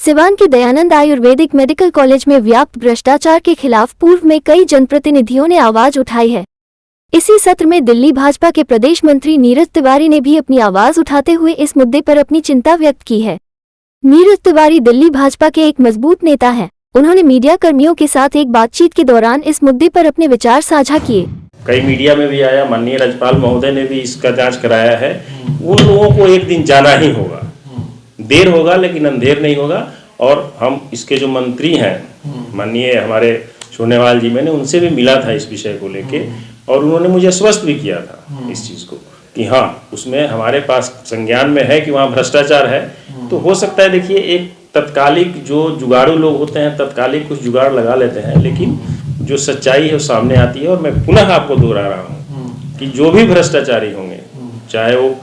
सिवान के Dayanand Ayurvedic medical college में व्याप्त भ्रष्टाचार के खिलाफ पूर्व में कई जनप्रतिनिधियों ने आवाज उठाई है। इसी सत्र में दिल्ली भाजपा के प्रदेश मंत्री नीरज तिवारी ने भी अपनी आवाज उठाते हुए इस मुद्दे पर अपनी चिंता व्यक्त की है। नीरज तिवारी दिल्ली भाजपा के एक मजबूत नेता हैं। उन्होंने मीडिया कर्मियों के साथ एक बातचीत के दौरान इस मुद्दे पर अपने विचार साझा किए। कई मीडिया में भी आया, माननीय राज्यपाल महोदय ने भी इसका जांच कराया है। उन लोगों को एक दिन जाना ही होगा, देर होगा लेकिन अंधेर नहीं होगा। और हम इसके जो मंत्री हैं माननीय हमारे सोनेवाल जी, मैंने उनसे भी मिला था इस विषय को लेके और उन्होंने मुझे आश्वस्त भी किया था इस चीज़ को कि हाँ, उसमें हमारे पास संज्ञान में है कि वहाँ भ्रष्टाचार है। तो हो सकता है, देखिए, एक तत्कालिक जो जुगाड़ू लोग होते हैं तत्कालिक कुछ जुगाड़ लगा लेते हैं, लेकिन जो सच्चाई है वो सामने आती है। और मैं पुनः आपको दोहरा रहा हूँ कि जो भी भ्रष्टाचारी होंगे, चाहे वो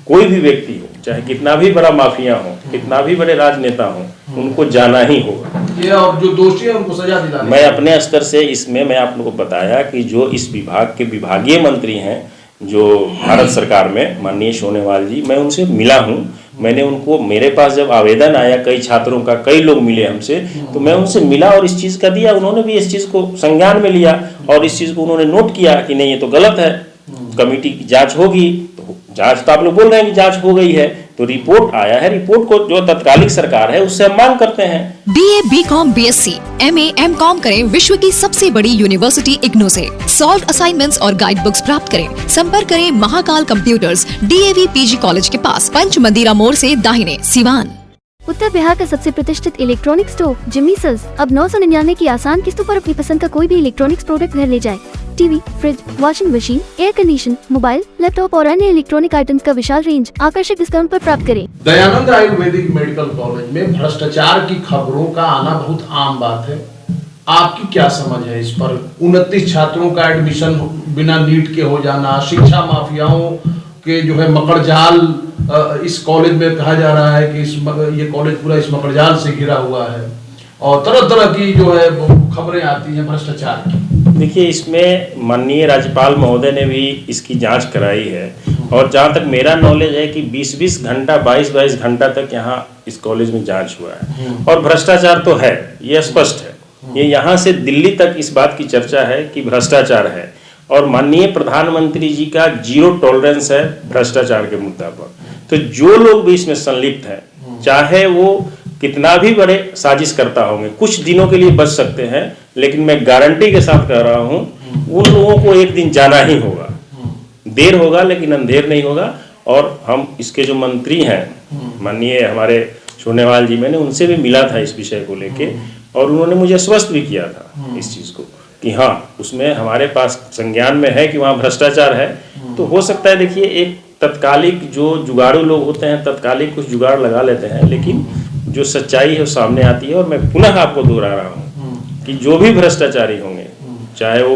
कोई भी व्यक्ति हो, चाहे कितना भी बड़ा माफिया हो, कितना भी बड़े राजनेता हो, उनको जाना ही होगा। ये और जो दोषी है उनको सजा दिलानी। मैं अपने स्तर से इसमें मैं आप लोगों को बताया कि जो इस विभाग के विभागीय मंत्री हैं जो भारत सरकार में, माननीय सोनेवाल जी, मैं उनसे मिला हूँ। मैंने उनको, मेरे पास जब आवेदन आया कई छात्रों का, कई लोग मिले हमसे, तो मैं उनसे मिला और इस चीज़ का दिया। उन्होंने भी इस चीज़ को संज्ञान में लिया और इस चीज़ को उन्होंने नोट किया कि नहीं, ये तो गलत है, कमेटी की जांच होगी। तो जांच तो आप लोग बोल रहे हैं कि जांच हो गई है, तो रिपोर्ट आया है। रिपोर्ट को जो तत्कालिक सरकार है उससे हम मांग करते हैं। BA, BCom, BSc, MA, MCom करें विश्व की सबसे बड़ी यूनिवर्सिटी इग्नू से। सॉल्व असाइनमेंट्स और गाइड बुक्स प्राप्त करें। संपर्क करें Mahakal computers, DAV PG college के पास, पंच मंदिरा मोड़ से दाहिने, सिवान। उत्तर बिहार का सबसे प्रतिष्ठित इलेक्ट्रॉनिक स्टोर जिम्मी सेल्स अब 999 की आसान किस्तों पर अपनी पसंद का कोई भी इलेक्ट्रॉनिक्स प्रोडक्ट घर ले जाए। TV, fridge, washing machine, air condition, mobile, laptop और अन्य इलेक्ट्रॉनिक आइटम्स का विशाल रेंज आकर्षक डिस्काउंट पर प्राप्त करें। दयानंद आयुर्वेदिक मेडिकल कॉलेज में भ्रष्टाचार की खबरों का आना बहुत आम बात है। आपकी क्या समझ है इस पर? 29 छात्रों का एडमिशन बिना नीट के हो जाना, शिक्षा माफियाओं के जो है मकड़जाल इस कॉलेज में कहा जा रहा है कि ये कॉलेज पूरा इस मकड़जाल से घिरा हुआ है और तरह तरह की जो है खबरें आती हैं भ्रष्टाचार की। देखिए, इसमें माननीय राज्यपाल महोदय ने भी इसकी जांच कराई है और जहाँ तक मेरा नॉलेज है कि 20-20 घंटा, 22-22 घंटा तक यहाँ इस कॉलेज में जांच हुआ है और भ्रष्टाचार तो है, ये स्पष्ट है। ये यहाँ से दिल्ली तक इस बात की चर्चा है कि भ्रष्टाचार है और माननीय प्रधानमंत्री जी का जीरो टॉलरेंस है भ्रष्टाचार के मुद्दा पर। तो जो लोग भी इसमें संलिप्त हैं, चाहे वो कितना भी बड़े साजिश करता होंगे, कुछ दिनों के लिए बच सकते हैं, लेकिन मैं गारंटी के साथ कह रहा हूं उन लोगों को एक दिन जाना ही होगा। देर होगा लेकिन अंधेर नहीं होगा। और हम इसके जो मंत्री हैं माननीय हमारे सोनेवाल जी, मैंने उनसे भी मिला था इस विषय को लेके और उन्होंने मुझे आश्वस्त भी किया था इस चीज़ को कि हाँ, उसमें हमारे पास संज्ञान में है कि वहाँ भ्रष्टाचार है। तो हो सकता है, देखिए, एक तत्कालिक जो जुगाड़ू लोग होते हैं तत्कालिक कुछ जुगाड़ लगा लेते हैं, लेकिन जो सच्चाई है वो सामने आती है। और मैं पुनः आपको दोहरा रहा हूँ कि जो भी भ्रष्टाचारी होंगे, चाहे वो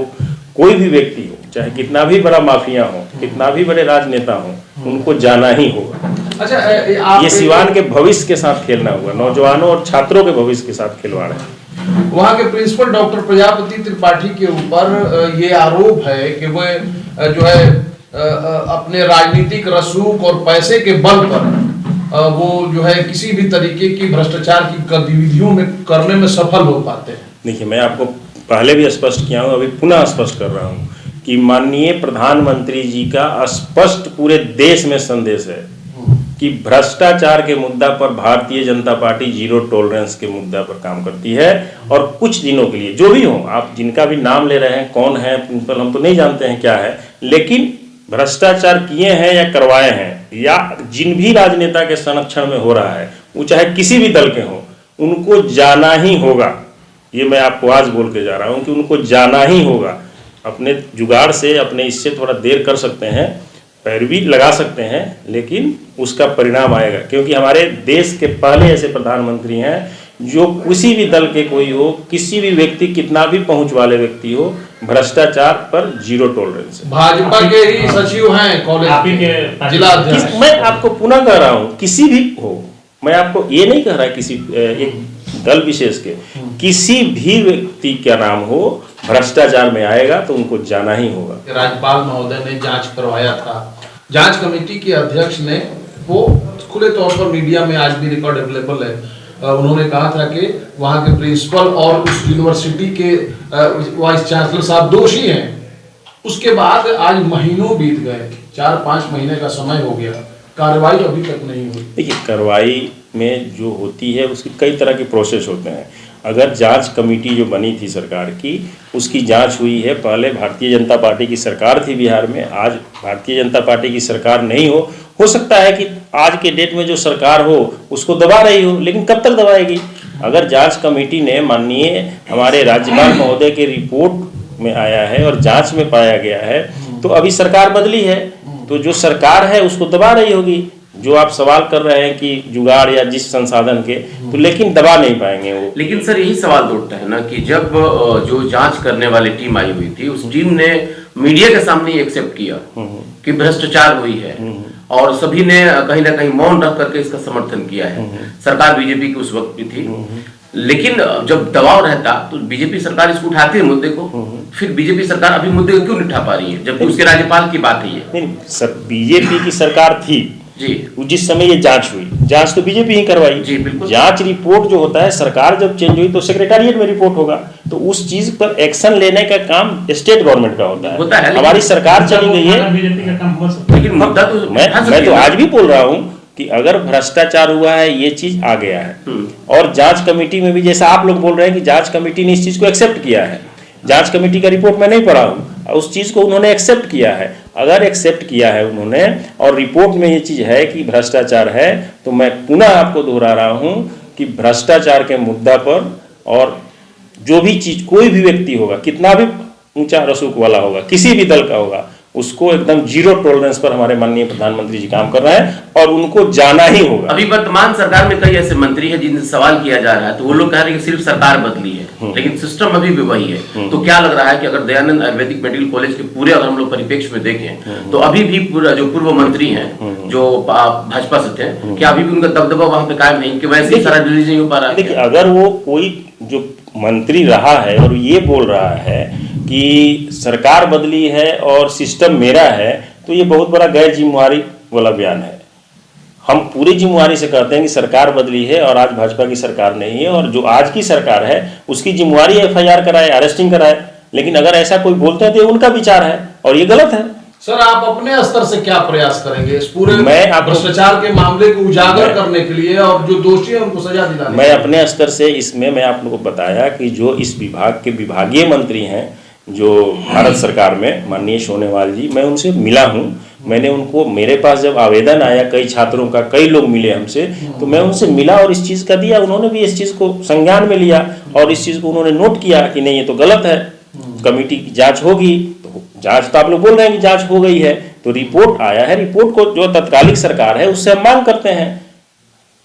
कोई भी व्यक्ति हो, चाहे कितना भी बड़ा माफिया हो, कितना भी बड़े राजनेता हो, उनको जाना ही होगा। अच्छा, ये सिवान के भविष्य के साथ खेलना हुआ, नौजवानों और छात्रों के भविष्य के साथ खिलवाड़ है। वहाँ के प्रिंसिपल डॉक्टर प्रजापति त्रिपाठी के ऊपर ये आरोप है कि वह जो है अपने राजनीतिक रसूख और पैसे के बल पर वो जो है किसी भी तरीके की भ्रष्टाचार की गतिविधियों में करने में सफल हो पाते हैं। देखिए, मैं आपको पहले भी स्पष्ट किया हूँ, अभी पुनः स्पष्ट कर रहा हूँ कि माननीय प्रधानमंत्री जी का स्पष्ट पूरे देश में संदेश है कि भ्रष्टाचार के मुद्दा पर Bharatiya Janata party zero tolerance के मुद्दा पर काम करती है। और कुछ दिनों के लिए जो भी हो, आप जिनका भी नाम ले रहे हैं, कौन है प्रिंसिपल, हम तो नहीं जानते हैं क्या है, लेकिन भ्रष्टाचार किए हैं या करवाए हैं या जिन भी राजनेता के संरक्षण में हो रहा है, वो चाहे किसी भी दल के हो, उनको जाना ही होगा। ये मैं आपको आज बोल के जा रहा हूँ कि उनको जाना ही होगा। अपने जुगाड़ से, अपने इससे थोड़ा देर कर सकते हैं, पैरवी लगा सकते हैं, लेकिन उसका परिणाम आएगा। क्योंकि हमारे देश के पहले ऐसे प्रधानमंत्री हैं जो किसी भी दल के कोई हो, किसी भी व्यक्ति, कितना भी पहुंच वाले व्यक्ति हो, भ्रष्टाचार पर जीरो टॉलरेंस है। भाजपा के ही सचिव हैं कॉलेज के जिला अध्यक्ष। मैं आपको पुनः कह रहा हूं, किसी भी हो, मैं आपको ये नहीं कह रहा किसी एक दल विशेष के, किसी भी व्यक्ति का नाम हो, भ्रष्टाचार में आएगा तो उनको जाना ही होगा। राज्यपाल महोदय ने जांच करवाया था, जांच कमेटी के अध्यक्ष ने, वो खुले तौर पर मीडिया में आज भी रिकॉर्ड अवेलेबल है, उन्होंने कहा था कि वहाँ के प्रिंसिपल और उस यूनिवर्सिटी के वाइस चांसलर साहब दोषी हैं। उसके बाद आज महीनों बीत गए, 4-5 महीने का समय हो गया, कार्रवाई अभी तक नहीं हुई। देखिए, कार्रवाई में जो होती है उसकी कई तरह के प्रोसेस होते हैं। अगर जांच कमेटी जो बनी थी सरकार की, उसकी जांच हुई है। पहले भारतीय जनता पार्टी की सरकार थी बिहार में, आज भारतीय जनता पार्टी की सरकार नहीं हो सकता है कि आज के डेट में जो सरकार हो उसको दबा रही हो, लेकिन कब तक दबाएगी? अगर जांच कमेटी ने माननीय हमारे राज्यपाल महोदय के रिपोर्ट में आया है और जांच में पाया गया है तो अभी सरकार बदली है, तो जो सरकार है उसको दबा रही होगी। जो आप सवाल कर रहे हैं कि जुगाड़ या जिस संसाधन के, तो लेकिन दबा नहीं पाएंगे वो। लेकिन सर यही सवाल उठता है ना कि जब जो जांच करने वाली टीम आई हुई थी, उस टीम ने मीडिया के सामने एक्सेप्ट किया कि भ्रष्टाचार हुई है और सभी ने कहीं ना कहीं मौन रख करके इसका समर्थन किया है। सरकार बीजेपी की उस वक्त भी थी, लेकिन जब दबाव रहता तो बीजेपी सरकार इसको उठाती है मुद्दे को, फिर बीजेपी सरकार अभी मुद्दे को क्यों नहीं उठा पा रही है जबकि उसके राज्यपाल की बात है ये? नहीं सर, बीजेपी की सरकार थी जी, जिस समय ये जांच हुई, जांच तो बीजेपी ही करवाई जी, बिल्कुल। जांच रिपोर्ट जो होता है, सरकार जब चेंज हुई तो सेक्रेटेरिएट में रिपोर्ट होगा, तो उस चीज पर एक्शन लेने का काम स्टेट गवर्नमेंट का होता है। हमारी सरकार चली गई है, लेकिन मुद्दा तो मैं तो आज भी बोल रहा हूँ कि अगर भ्रष्टाचार हुआ है ये चीज आ गया है, और जांच कमेटी में भी जैसा आप लोग बोल रहे हैं कि जांच कमेटी ने इस चीज को एक्सेप्ट किया है। जांच कमेटी का रिपोर्ट मैं नहीं पढ़ा हूँ, उस चीज को उन्होंने एक्सेप्ट किया है। अगर एक्सेप्ट किया है उन्होंने और रिपोर्ट में ये चीज है कि भ्रष्टाचार है, तो मैं पुनः आपको दोहरा रहा हूँ कि भ्रष्टाचार के मुद्दा पर और जो भी चीज, कोई भी व्यक्ति होगा, कितना भी ऊंचा रसूख वाला होगा, किसी भी दल का होगा, उसको एकदम जीरो टॉलरेंस पर हमारे माननीय प्रधानमंत्री जी काम कर रहे हैं और उनको जाना ही होगा। अभी वर्तमान सरकार में कई ऐसे मंत्री हैं जिनसे सवाल किया जा रहा है, तो वो लोग कह रहे हैं कि सिर्फ सरकार बदली है लेकिन सिस्टम अभी भी वही है। तो क्या लग रहा है कि अगर दयानंद आयुर्वेदिक मेडिकल कॉलेज के पूरे अगर हम लोग परिप्रेक्ष्य में देखें तो अभी भी पूरा जो पूर्व मंत्री हैं जो भाजपा से थे, क्या अभी भी उनका दबदबा वहां पे कायम नहीं कि वैसे ही सारा डिलीजन नहीं हो पा रहा है? देखिए, अगर वो कोई जो मंत्री रहा है और ये बोल रहा है कि सरकार बदली है और सिस्टम मेरा है, तो ये बहुत बड़ा गैर जिम्मेवारी वाला बयान है। हम पूरी जिम्मेवारी से कहते हैं कि सरकार बदली है और आज भाजपा की सरकार नहीं है, और जो आज की सरकार है उसकी जिम्मेवारी FIR कराए, अरेस्टिंग कराए। लेकिन अगर ऐसा कोई बोलते हैं तो ये उनका विचार है और ये गलत है। सर, आप अपने स्तर से क्या प्रयास करेंगे इस पूरे भ्रष्टाचार के मामले को उजागर करने के लिए और जो दोषी है उनको सजा दिलाने? मैं अपने स्तर से इसमें मैं आप लोगों को बताया कि जो इस विभाग के विभागीय मंत्री हैं जो भारत सरकार में, माननीय सोनेवाल जी, मैं उनसे मिला हूं। मैंने उनको, मेरे पास जब आवेदन आया कई छात्रों का, कई लोग मिले हमसे, तो मैं उनसे मिला और इस चीज़ का दिया। उन्होंने भी इस चीज़ को संज्ञान में लिया और इस चीज़ को उन्होंने नोट किया कि नहीं ये तो गलत है, कमेटी की जांच होगी। तो जांच तो आप लोग बोल रहे हैं कि जांच हो गई है, तो रिपोर्ट आया है, रिपोर्ट को जो तत्कालिक सरकार है उससे हम मांग करते हैं,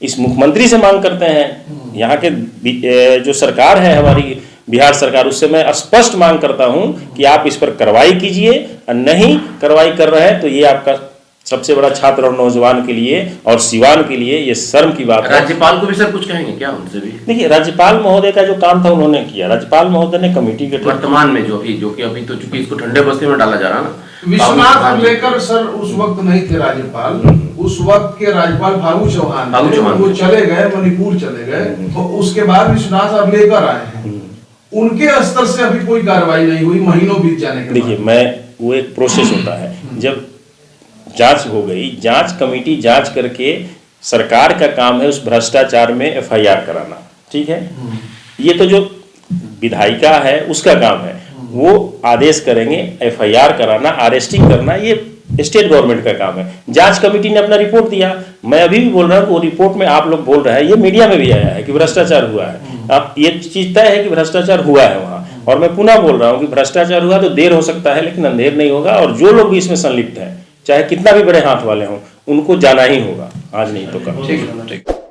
इस मुख्यमंत्री से मांग करते हैं, यहाँ के जो सरकार है हमारी बिहार सरकार, उससे मैं स्पष्ट मांग करता हूं कि आप इस पर कार्रवाई कीजिए, और नहीं कार्रवाई कर रहे हैं तो ये आपका सबसे बड़ा छात्र और नौजवान के लिए और सिवान के लिए ये शर्म की बात है। राज्यपाल को भी सर कुछ कहेंगे क्या उनसे भी? देखिए, राज्यपाल महोदय का जो काम था उन्होंने किया। राज्यपाल महोदय ने कमेटी के वर्तमान में जो कि अभी तो चूंकि इसको ठंडे बस्ते में डाला जा रहा ना, विश्वनाथ लेकर सर उस वक्त नहीं थे राज्यपाल, उस वक्त के राज्यपाल फागू चौहान वो चले गए, मणिपुर चले गए, तो उसके बाद विश्वनाथ अब लेकर आए हैं। उनके स्तर से अभी कोई कार्रवाई नहीं हुई, महीनों बीत जाने के देखिए, मैं वो एक प्रोसेस होता है, जब जांच हो गई, जांच कमेटी जांच करके, सरकार का काम है उस भ्रष्टाचार में FIR कराना, ठीक है। ये तो जो विधायिका है उसका काम है, वो आदेश करेंगे, FIR कराना, अरेस्टिंग करना, ये स्टेट गवर्नमेंट का काम है। जांच कमेटी ने अपना रिपोर्ट दिया। मैं अभी भी बोल रहा हूँ कि वो रिपोर्ट में आप लोग बोल रहे हैं, ये मीडिया में भी आया है कि भ्रष्टाचार हुआ है। अब ये चीज तय है कि भ्रष्टाचार हुआ है वहाँ, और मैं पुनः बोल रहा हूँ कि भ्रष्टाचार हुआ तो देर हो सकता है लेकिन अंधेर नहीं होगा, और जो लोग भी इसमें संलिप्त हैं, चाहे कितना भी बड़े हाथ वाले हों, उनको जाना ही होगा, आज नहीं तो कल। ठीक है।